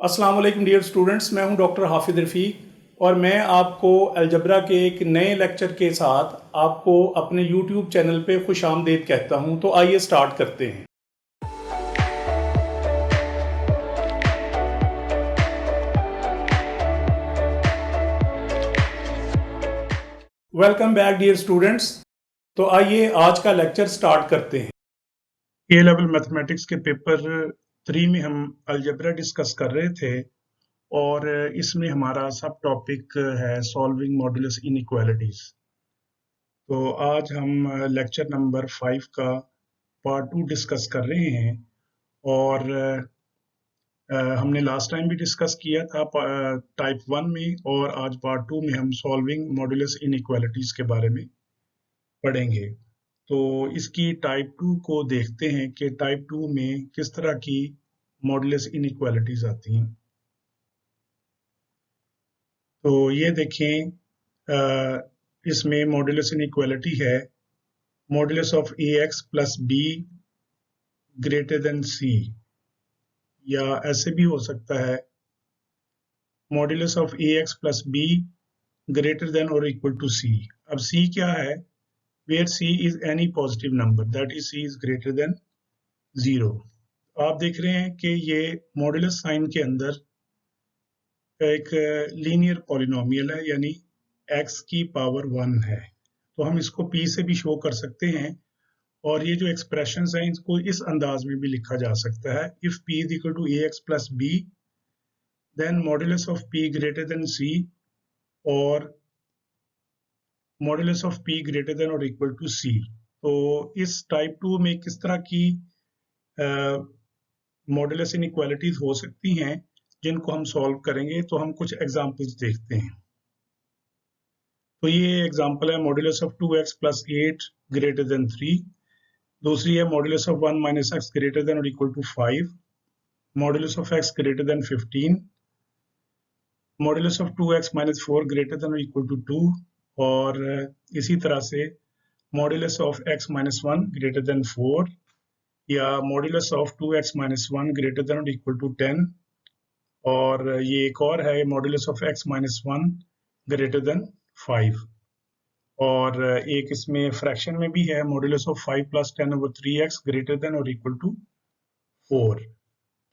अस्सलाम वालेकुम dear students, मैं हूं डॉक्टर हाफिज़ रफ़ीक और मैं आपको अलजबरा के एक नए लेक्चर के साथ आपको अपने यूट्यूब चैनल पे खुशामदीद कहता हूं। तो आइए स्टार्ट करते हैं। Welcome back dear students. तो आइए आज का लेक्चर स्टार्ट करते हैं। ए लेवल मैथमेटिक्स के पेपर 3 में हम अलजबरा डिस्कस कर रहे थे और इसमें हमारा सब टॉपिक है सॉल्विंग मॉडुलस इनइक्वालिटीज। तो आज हम लेक्चर नंबर 5 का पार्ट 2 डिस्कस कर रहे हैं और हमने लास्ट टाइम भी डिस्कस किया था टाइप 1 में, और आज पार्ट 2 में हम सॉल्विंग मॉडुलस इनइक्वालिटीज के बारे में पढ़ेंगे। तो इसकी टाइप 2 को देखते हैं कि टाइप 2 में किस तरह की मॉडुलस इनइक्वालिटीज आती हैं। तो ये देखें, इसमें मॉडुलस इनइक्वालिटी है modulus of A X plus B greater than C, या ऐसे भी हो सकता है modulus of A X plus B greater than और इक्वल टू सी। अब सी क्या है? Where C is any positive number, that is C is greater than 0। आप देख रहे हैं कि ये मॉडुलस साइन के अंदर एक लीनियर पॉलिनोमियल है, यानी x की पावर 1 है। तो हम इसको p से भी शो कर सकते हैं, और ये जो एक्सप्रेशन है इसको इस अंदाज में भी लिखा जा सकता है। If p is equal to ax plus b, then modulus of p greater than c, और modulus of p greater than और इक्वल टू c। तो इस टाइप 2 में किस तरह की मॉडुलस इनइक्वालिटीज हो सकती हैं जिनको हम सॉल्व करेंगे, तो हम कुछ एग्जांपल्स देखते हैं। तो ये एग्जांपल है modulus of 2x plus 8 greater than 3। दूसरी है modulus of 1 minus X greater than और equal to 5, modulus of x greater than 15, modulus of 2x minus 4 greater than और इक्वल टू 2, और इसी तरह से modulus of x minus 1 greater than 4, या modulus of 2x minus 1 greater than और equal to 10, और ये एक और है modulus of x minus 1 greater then 5, और एक इसमें फ्रैक्शन में भी है modulus of 5 plus 10 over 3x greater than और इक्वल टू 4।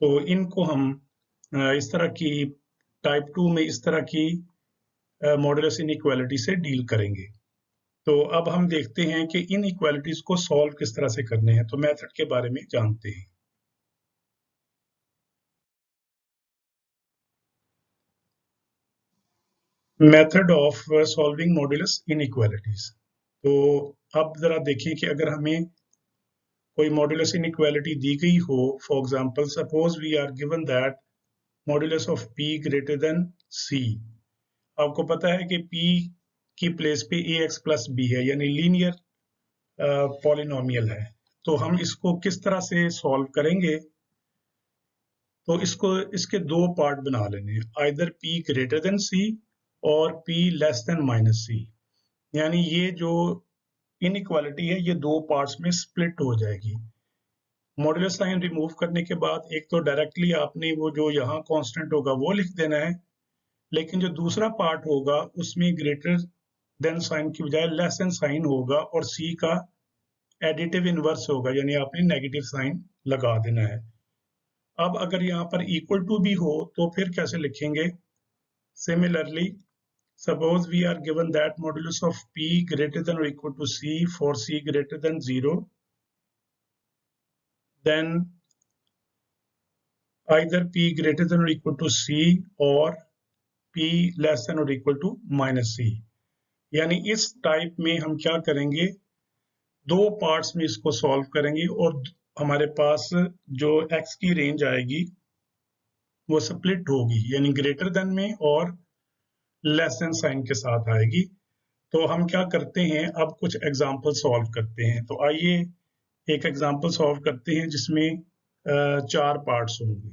तो इनको हम इस तरह की टाइप 2 में इस तरह की मॉडुलस इनइक्वालिटी से डील करेंगे। तो अब हम देखते हैं कि इन इक्वालिटीज को सॉल्व किस तरह से करने हैं। तो मेथड के बारे में जानते हैं। Method of solving modulus inequalities. तो अब जरा देखें कि अगर हमें कोई मॉडुलस इनइक्वालिटी दी गई हो, for example suppose we are given that modulus of p greater than c। आपको पता है कि p की प्लेस पे ax प्लस b है, यानी लीनियर पॉलिनोमियल है। तो हम इसको किस तरह से सॉल्व करेंगे? तो इसको इसके दो पार्ट बना लेने हैं, either p greater than c और p less than minus c। यानी ये जो इनइक्वालिटी है ये दो पार्ट्स में स्प्लिट हो जाएगी। मॉडुलस साइन रिमूव करने के बाद एक तो डायरेक्टली आपने वो जो यहाँ कांस्टेंट होगा वो लिख देना है, लेकिन जो दूसरा पार्ट होगा उसमें ग्रेटर देन साइन की बजाय लेस देन साइन होगा, और c का एडिटिव इनवर्स होगा, यानी आपने नेगेटिव साइन लगा देना है। अब अगर यहाँ पर इक्वल टू भी हो तो फिर कैसे लिखेंगे? Similarly suppose we are given that modulus of p greater than or equal to c for c greater than 0, then either p greater than or equal to c or p less than or equal to minus c। यानी इस type में हम क्या करेंगे, दो parts में इसको solve करेंगे, और हमारे पास जो x की रेंज आएगी वो स्प्लिट होगी, यानी ग्रेटर देन में और लेस देन साइन के साथ आएगी। तो हम क्या करते हैं, अब कुछ एग्जाम्पल सॉल्व करते हैं। तो आइए एक एग्जाम्पल सॉल्व करते हैं जिसमें 4 पार्ट्स होंगे।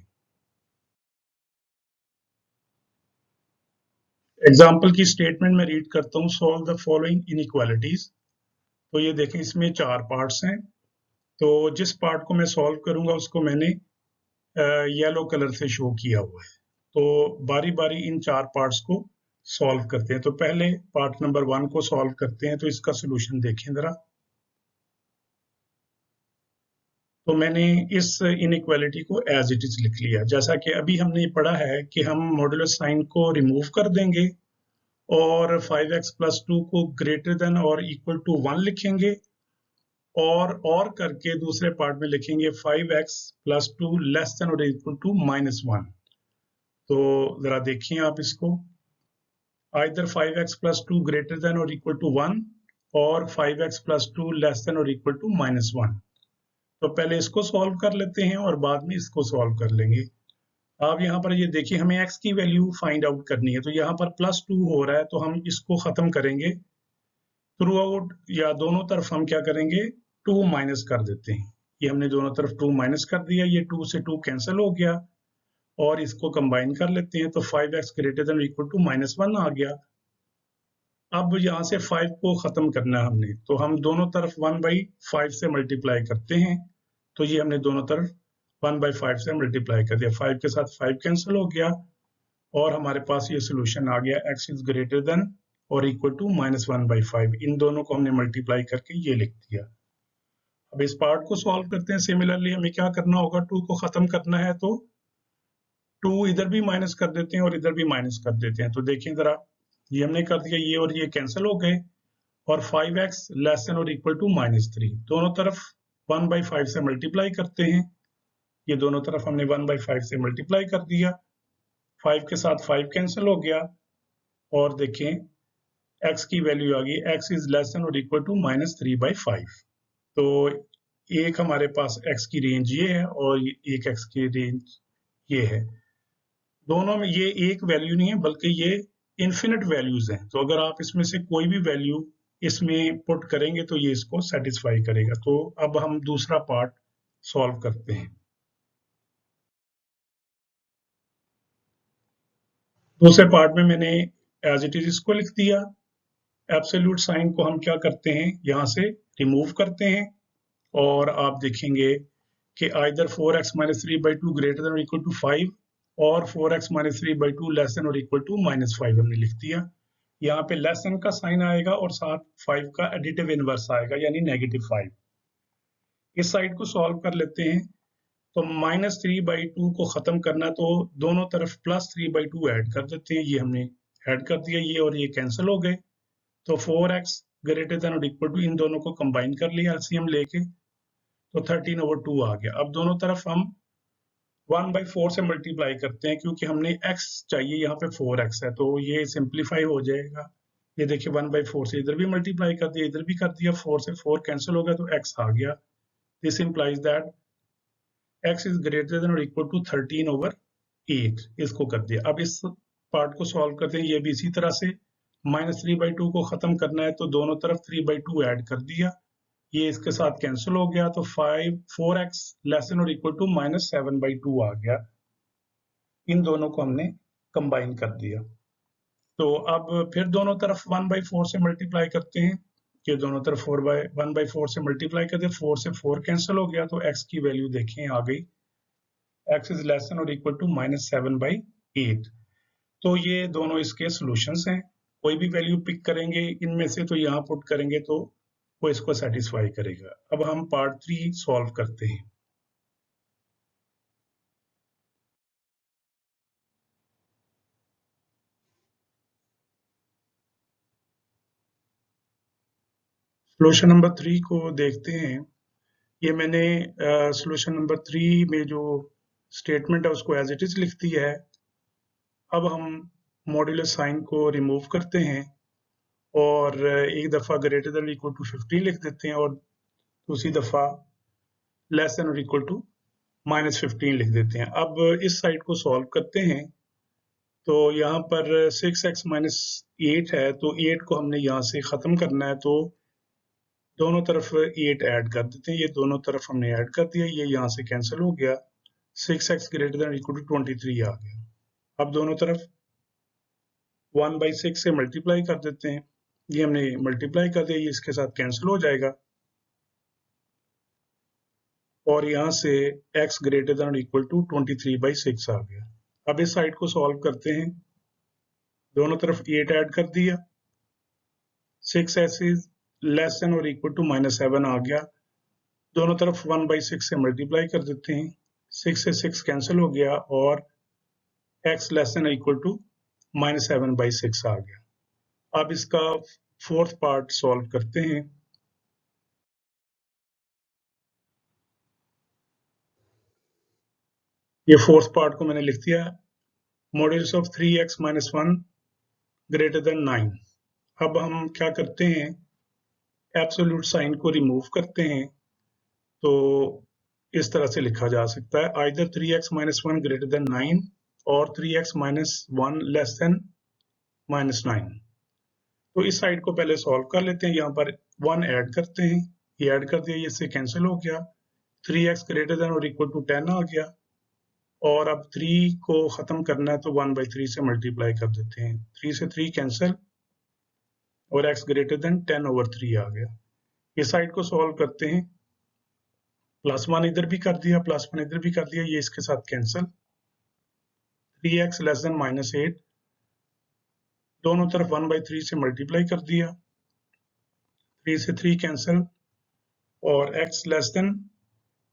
एग्जाम्पल की स्टेटमेंट में रीड करता हूँ, सॉल्व द फॉलोइंग इनइक्वालिटीज। तो ये देखें इसमें 4 पार्ट्स हैं। तो जिस पार्ट को मैं सॉल्व करूंगा उसको मैंने येलो कलर से शो किया हुआ है। तो बारी बारी इन 4 पार्ट्स को सॉल्व करते हैं। तो पहले पार्ट नंबर 1 को सॉल्व करते हैं। तो इसका सोल्यूशन देखें जरा। तो मैंने इस इनइक्वालिटी को एज इट इज लिख लिया। जैसा कि अभी हमने पढ़ा है कि हम मॉड्यूलस साइन को रिमूव कर देंगे और 5x + 2 को ग्रेटर देन और इक्वल टू 1 लिखेंगे और करके दूसरे पार्ट में लिखेंगे 5x + 2 लेस देन और इक्वल टू -1। तो जरा देखिए आप इसको, आइदर 5x + 2 ग्रेटर देन और इक्वल टू 1 और 5x + 2 लेस देन और इक्वल टू -1। तो पहले इसको सॉल्व कर लेते हैं और बाद में इसको सॉल्व कर लेंगे। आप यहाँ पर ये देखिए, हमें x की वैल्यू फाइंड आउट करनी है। तो यहाँ पर +2 हो रहा है, तो हम इसको खत्म करेंगे थ्रू आउट, या दोनों तरफ हम क्या करेंगे, 2 माइनस कर देते हैं। ये हमने दोनों तरफ 2 माइनस कर दिया, ये 2 से 2 कैंसिल हो गया और इसको कंबाइन कर लेते हैं। तो 5x greater than equal to -1 आ गया। अब यहाँ से 5 को खत्म करना है हमने, तो हम दोनों तरफ 1/5 से मल्टीप्लाई करते हैं। तो ये हमने दोनों तरफ 1/5 से मल्टीप्लाई कर दिया, 5 के साथ 5 कैंसिल हो गया और हमारे पास ये सोल्यूशन आ गया, x इज ग्रेटर देन और इक्वल टू -1/5। इन दोनों को हमने मल्टीप्लाई करके ये लिख दिया। अब इस पार्ट को सॉल्व करते हैं। सिमिलरली हमें क्या करना होगा, 2 को खत्म करना है, तो 2 इधर भी माइनस कर देते हैं और इधर भी माइनस कर देते हैं। तो देखें जरा, ये हमने कर दिया, ये और ये कैंसिल हो गए और 5x लेस देन और इक्वल टू -3। दोनों तरफ 1/5 से मल्टीप्लाई करते हैं। ये दोनों तरफ हमने 1/5 से मल्टीप्लाई कर दिया, 5 के साथ 5 कैंसिल हो गया और देखें x की वैल्यू आ गई, x इज लेस देन और इक्वल टू -3/5। तो एक हमारे पास x की रेंज ये है और एक x की रेंज ये है। दोनों में ये एक वैल्यू नहीं है बल्कि ये इन्फिनिट वैल्यूज हैं। तो अगर आप इसमें से कोई भी वैल्यू इसमें पुट करेंगे तो ये इसको सेटिस्फाई करेगा। तो अब हम दूसरा पार्ट सॉल्व करते हैं। दूसरे पार्ट में मैंने एज इट इज इसको लिख दिया। एब्सोल्यूट साइन को हम क्या करते हैं, यहाँ से रिमूव करते हैं और आप देखेंगे कि आइदर 4x - 3/2 ग्रेटर देन और इक्वल टू 5 और 4x - 3/2 लेस देन और इक्वल टू -5 हमने लिख दिया। यहाँ पे लेस देन का साइन आएगा और साथ 5 का एडिटिव इनवर्स आएगा, यानी -5। इस साइड को सॉल्व कर लेते हैं। तो -3/2 को खत्म करना, तो दोनों तरफ +3/2 ऐड कर देते हैं। ये हमने ऐड कर दिया, ये और ये कैंसिल हो गए। तो 4x ग्रेटर देन और इक्वल टू, इन दोनों को कंबाइन कर लिया एलसीएम लेके, तो 13/2 आ गया। अब दोनों तरफ हम 1/4 से मल्टीप्लाई करते हैं, क्योंकि हमने x चाहिए, यहाँ पे 4x है, तो ये सिंप्लीफाई हो जाएगा। ये देखिए 1/4 से इधर भी मल्टीप्लाई कर दिया, इधर भी कर दिया, 4 से 4 कैंसिल हो गया, तो x आ गया। This implies that x is greater than और इक्वल टू 13/8। इसको कर दिया। अब इस पार्ट को सॉल्व करते हैं। ये भी इसी तरह से -3/2 को खत्म करना है, तो दोनों तरफ 3/2 ऐड कर दिया, ये इसके साथ कैंसिल हो गया, तो 4x लेस देन और इक्वल टू -7/2 आ गया। इन दोनों को हमने कंबाइन कर दिया। तो अब फिर दोनों तरफ 1/4 से मल्टीप्लाई करते हैं। ये दोनों तरफ 1/4 से मल्टीप्लाई करते हैं, 4 से 4 कैंसिल हो गया, तो x की वैल्यू देखें आ गई, x इज लेस देन और इक्वल टू -7/8। तो ये दोनों इसके सॉल्यूशंस हैं। कोई भी वैल्यू पिक करेंगे इनमें से, तो यहाँ पुट करेंगे तो वो इसको सेटिस्फाई करेगा। अब हम पार्ट 3 सॉल्व करते हैं। सॉल्यूशन नंबर 3 को देखते हैं। ये मैंने सॉल्यूशन नंबर 3 में जो स्टेटमेंट है उसको एज इट इज लिख दिया है। अब हम मॉड्यूलस साइन को रिमूव करते हैं और एक दफ़ा ग्रेटर देन इक्वल टू 15 लिख देते हैं और दूसरी दफ़ा लेस देन और इक्वल टू -15 लिख देते हैं। अब इस साइड को सॉल्व करते हैं। तो यहाँ पर 6x - 8 है, तो 8 को हमने यहाँ से ख़त्म करना है, तो दोनों तरफ 8 ऐड कर देते हैं। ये दोनों तरफ हमने ऐड कर दिया, ये यहाँ से कैंसिल हो गया, 6x greater than equal to 23 आ गया। अब दोनों तरफ 1/6 से मल्टीप्लाई कर देते हैं। ये हमने मल्टीप्लाई कर दिया, ये इसके साथ कैंसिल हो जाएगा और यहाँ से x greater than equal to 23/6 आ गया। अब इस साइड को सॉल्व करते हैं, दोनों तरफ 8 ऐड कर दिया, 6s इज लेस देन और इक्वल टू -7 आ गया, दोनों तरफ 1/6 से मल्टीप्लाई कर देते हैं, 6 से 6 कैंसिल हो गया और x less than equal to -7/6 आ गया। अब इसका फोर्थ पार्ट सॉल्व करते हैं। ये फोर्थ पार्ट को मैंने लिख दिया, modulus of 3x - 1 greater then 9। अब हम क्या करते हैं, एब्सोल्यूट साइन को रिमूव करते हैं, तो इस तरह से लिखा जा सकता है, आइदर 3x - 1 ग्रेटर देन 9 और 3x - 1 लेस देन -9। तो इस साइड को पहले सॉल्व कर लेते हैं, यहाँ पर 1 ऐड करते हैं, ये ऐड कर दिया, ये इससे कैंसिल हो गया, 3x ग्रेटर देन और इक्वल टू 10 आ गया, और अब 3 को ख़त्म करना है तो 1/3 से मल्टीप्लाई कर देते हैं, 3 से 3 कैंसिल और x ग्रेटर देन 10/3 आ गया। ये साइड को सॉल्व करते हैं, +1 इधर भी कर दिया, +1 इधर भी कर दिया, ये इसके साथ कैंसिल, 3x लेस देन -8, दोनों तरफ 1/3 से मल्टीप्लाई कर दिया, 3 से 3 कैंसिल और x लेस देन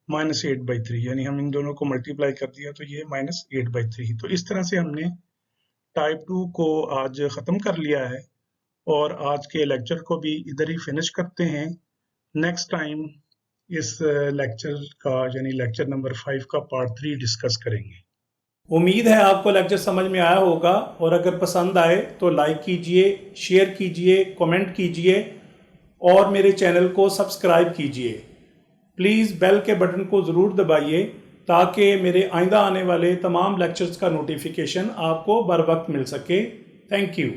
-8/3, यानी हम इन दोनों को मल्टीप्लाई कर दिया तो ये -8/3। तो इस तरह से हमने टाइप 2 को आज ख़त्म कर लिया है और आज के लेक्चर को भी इधर ही फिनिश करते हैं। नेक्स्ट टाइम इस लेक्चर का यानी लेक्चर नंबर 5 का पार्ट 3 डिस्कस करेंगे। उम्मीद है आपको लेक्चर समझ में आया होगा, और अगर पसंद आए तो लाइक कीजिए, शेयर कीजिए, कमेंट कीजिए और मेरे चैनल को सब्सक्राइब कीजिए। प्लीज़ बेल के बटन को ज़रूर दबाइए ताकि मेरे आइंदा आने वाले तमाम लेक्चर्स का नोटिफिकेशन आपको बर वक्त मिल सके। Thank you.